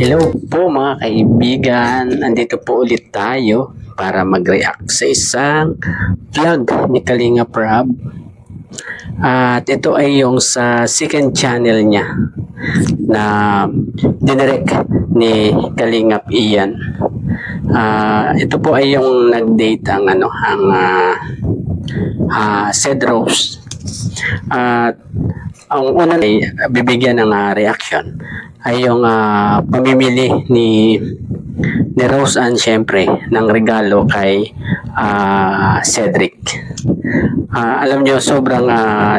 Hello po mga kaibigan, andito po ulit tayo para mag-react sa isang vlog ni Kalinga Prab. At ito ay yung sa second channel niya na dinirect ni Kalingap Ian. Ito po ay yung nag-date ang Sed Rose. At ang una ay bibigyan ng reaction ay yung pamimili ni Rose Ann syempre ng regalo kay Cedric. Alam nyo, sobrang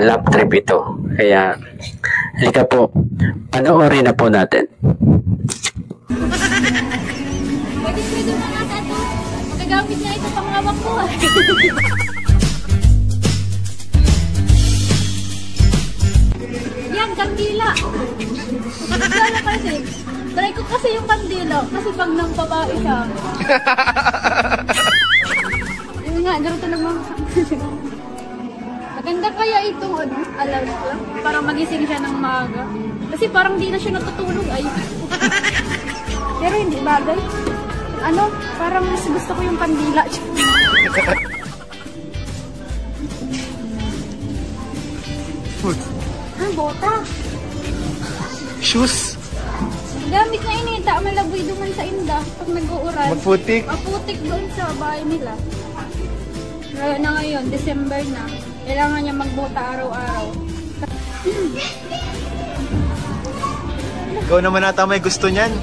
love trip ito. Kaya halika po, panoorin na po natin. Pwede na natin ito. Magagamit na ito pang hawak ko. Yan, kandila. Kandila kasi. Try ko kasi yung kandila. Kasi pag nang babae siya. Yun nga, ganito naman. Maganda kaya itong alarm ko. Para magising siya ng maaga. Kasi parang di na siya natutulog. Ay. Pero hindi bagay. Parang mas gusto ko yung kandila. Food. Bota. Shoes. Gamit na inita, malaboy duman sa inda pag nag-uuran. Magputik. Maputik doon sa bahay nila. Ngayon na ngayon, December na. Kailangan niya magbota araw-araw. Ikaw naman ata may gusto niyan.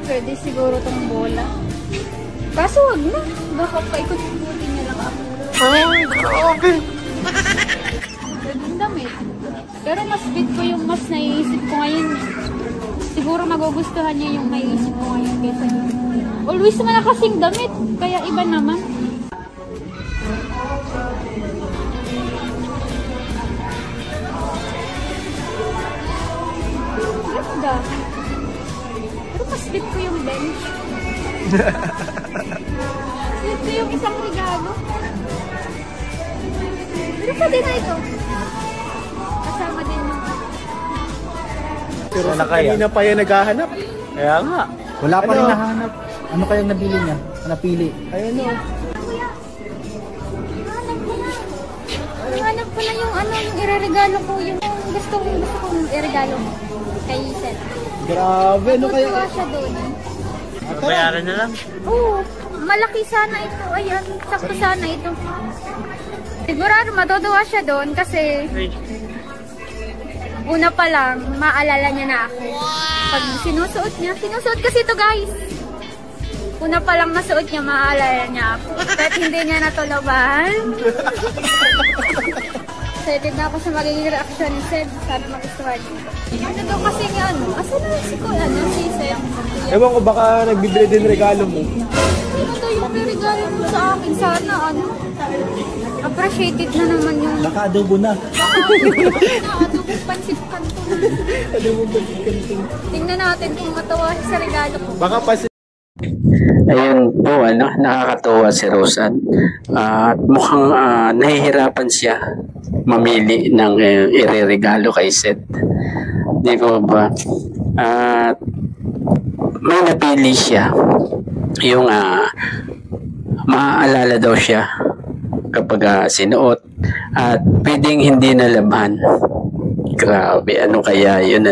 Pwede siguro tong bola. Kaso wag na. Baka paikot-ikutin niya lang ako. Ay, grabe. Pwede yung damit. Pero mas bit ko yung mas naiisip ko ngayon. Siguro magugustuhan niya yung naiisip ko ngayon kaysa yun. Always naman na kasing damit. Kaya iba naman. Ganda. Pero mas bit ko yung bench. Bit ko yung isang regalo. Pero pwede na ito. Kasama din yung... Pero sa kanina pa yan naghahanap. Kaya nga. Wala pa rin nahanap. Ano kayang nabili niya? Napili? Ayan o. Kuya, hanap ko na yung yung ireregalo ko. Yung gusto kong iregalo mo. Kay Seth. Grabe, ano kaya? Matutuwa siya doon. Bayaran na lang. Oo, malaki sana ito. Ayan, sakto sana ito. Sigurado matutuwa siya doon kasi una pa lang, maalala niya na ako. Pag sinusuot niya kasi ito guys. Una pa lang nasuot niya, maalala niya ako. Kahit hindi niya natulaban. Excited na ako sa magiging reaction ni Seth. Sana magustuhan niya. Ano daw kasi nga asan na si Kuya? Si Seth? Ewan ko baka nagbibili din regalo mo. Ano daw yung may regalo mo sa akin? Sana appreciated na naman yung... Naka-adobo na. Naka-adobo pansit kanto. Adobo pansit kanto. Tingnan natin kung matawa siya sa regalo ko. Baka pansit. Ayun po, nakakatuwa si Rose Ann. At mukhang nahihirapan siya mamili ng ireregalo kay Seth. Di ko ba? At may napili siya. Yung maaalala daw siya kapag sinuot at pwedeng hindi nalaban. Grabe, ano kaya yun,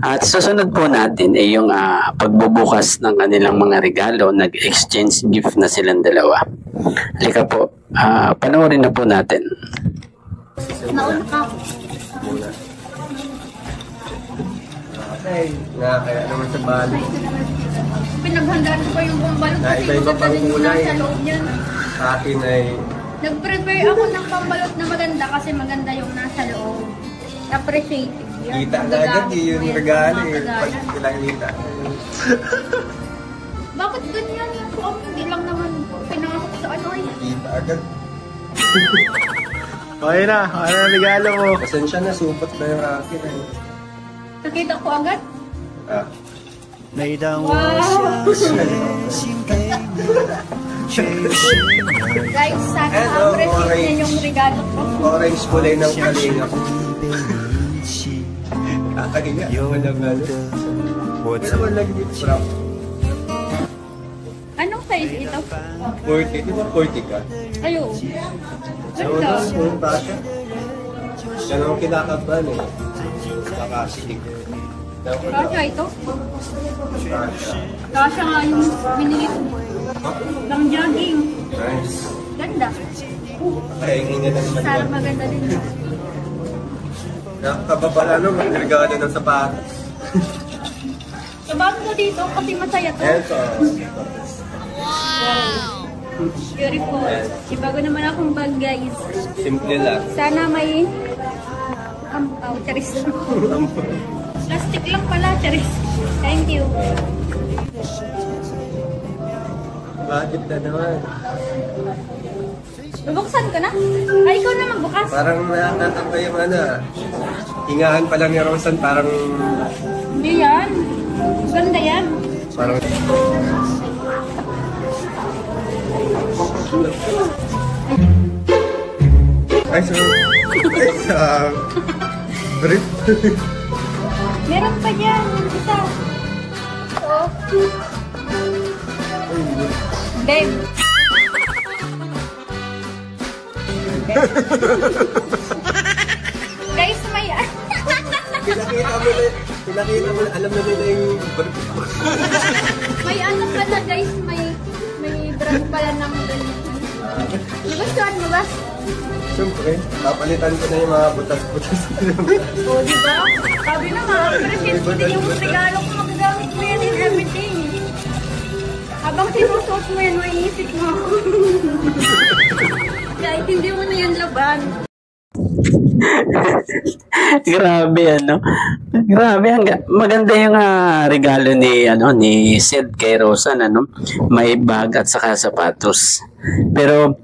At susunod po natin ay yung pagbubukas ng kanilang mga regalo. Nag-exchange gift na silang dalawa. Halika po, panoorin na po natin. Nauna ka. Kaya naman sa bali. Pinaghandaan ko pa yung pambalot kasi Iba-iba pang maganda din kulay. sa loob niyan. Sa akin ay... Nag-prepare ako ng pambalot na maganda kasi maganda yung nasa loob. Appreciate yun. Kita na agad yung regalo eh. Pag kita. Bakit ganyan yung suot? Hindi lang naman pinasok sa eh. Kita agad. Okay na, ano ang regalo mo? Pasensya na, supot na yung akin eh. Nakita ko agad. Ah. 每当我相信给你 Guys, sana Eto, ma-appreciate orange. niya yung regalo ko. Orange kulay ng kalinga. Kakalinga. Walang ano. Wala naman nag-gift wrap. Anong size ito? 40. Di ba 40 ka? Ayo. Ano Ganda. na? Punta siya. Yan ang kinakabahan eh. Nakasitig. Kasha ito? Kasha nga yung binili ko. Pang jogging. Nice. Ganda. Ay, ingat ang Sana manual. maganda din. Nakakababala no, magregalo ng sapatos. Sabang ko dito kasi masaya to. Eto. Beautiful. Ibago naman akong bag, guys. Simple lang. Sana may charis. Plastic lang pala, charis. Thank you. Bakit na naman? Bubuksan ko na? Ay, ikaw na magbukas. Parang nakakatapa yung ano ah. Hingahan pa lang ni Rosan, parang... Hindi yan. Ganda yan. Parang... Ay, so... Ay, brief. Meron pa dyan. Isa. Ito. Babe. Guys, may... Pinakita mo na, alam na nila yung brief. may ano pala, guys. May brand pala ng ganyan. Nagustuhan mo ba? Siyempre, papalitan ko na yung mga butas-butas. O, di ba? Sabi na, ma-appreciate ko din yung regalo ko. Magagamit mo yan in everything. Habang sinusuot mo yan, maiisip mo ako. Kahit hindi mo na yan laban. Grabe ano. Grabe maganda yung regalo ni Sed kay Rosan ano. May bag at saka sapatos. Pero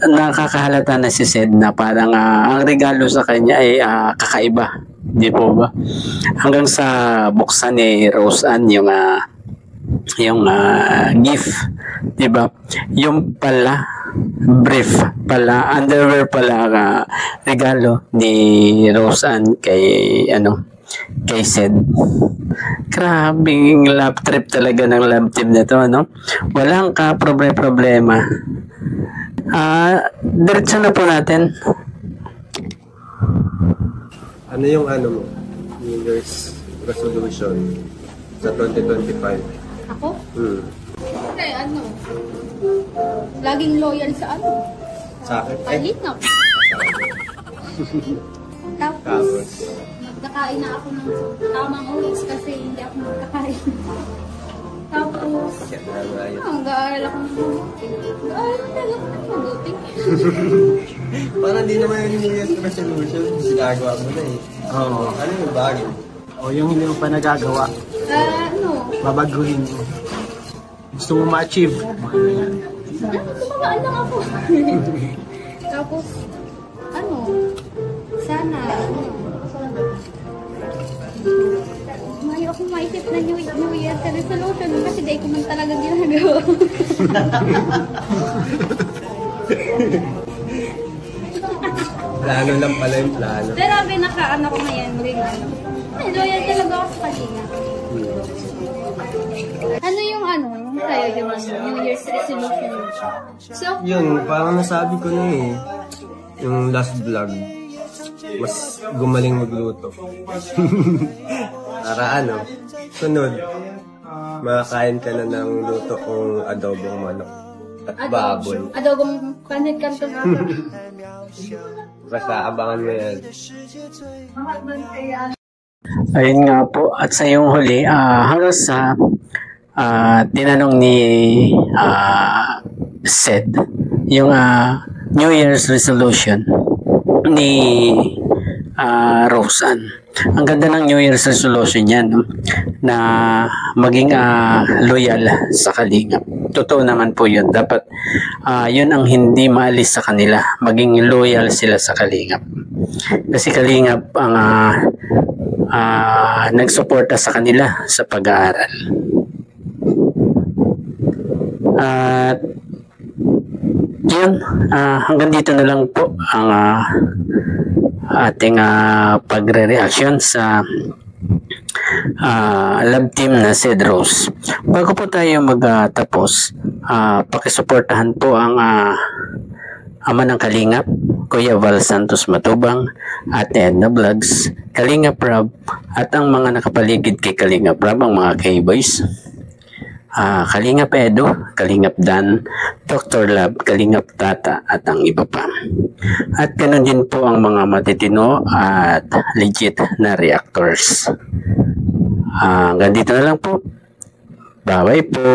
nakakahalata na si Sed na parang ang regalo sa kanya ay kakaiba. Di po ba? Hanggang sa buksan ni Rosan yung gift, di ba? Yung pala brief pala, underwear pala regalo ni Rosan kay Sed. Grabing love trip talaga ng love team na to, no? Walang problema. Diretso na po natin. Ano yung mo? New Year's resolution sa 2025? Ako? Okay, laging loyal sa Sa akin? Kalingap. Tapos, nagkakain na ako ng tamang oras kasi hindi ako magkakain. Tapos, mag-aaral ako ng mabuti. Mag-aaral talaga ng mabuti. Parang di naman yung New Year's resolution. Ginagawa mo na eh. Oo. Ano yung bago? O yung hindi mo pa nagagawa, babaguhin mo. Gusto mo ma-achieve. Tumagaan lang ako. Tapos, sana, may ako maisip na New Year's resolution kasi di ko man talaga ginagawa. Plano lang pala yung plano. Pero binaka ko ngayon, loyal talaga ako sa kanila. Ano yung tayo yung New Year's resolution? So, Yun, parang nasabi ko na eh. Yung last vlog. Mas gumaling magluto. Para sunod, makakain ka na ng luto kong adobong manok at baboy. adobong pansit kanto. Basta abangan mo yan. Ayun nga po. At sa yung huli, hanggang sa tinanong ni Sed yung New Year's resolution ni Rosan. Ang ganda ng New Year's resolution niya, no? Na maging loyal sa Kalingap. Totoo naman po yun. Dapat yun ang hindi maalis sa kanila. Maging loyal sila sa Kalingap. Kasi Kalingap ang nagsuporta sa kanila sa pag-aaral. At yun, hanggang dito na lang po ang ating pagre-reaction sa love team na Sid Rose. Bago po tayo magtapos, pakisuportahan po ang ama ng Kalingap, Kuya Val Santos Matubang, Ate Edna Vlogs, Kalingap Rob, at ang mga nakapaligid kay Kalingap Rob, ang mga K-Boys, Kalingap Edo, Kalingap Dan, Dr. Love, Kalingap Tata, at ang iba pa. At ganun din po ang mga matitino at legit na reactors. Hanggang dito na lang po. Bye-bye po.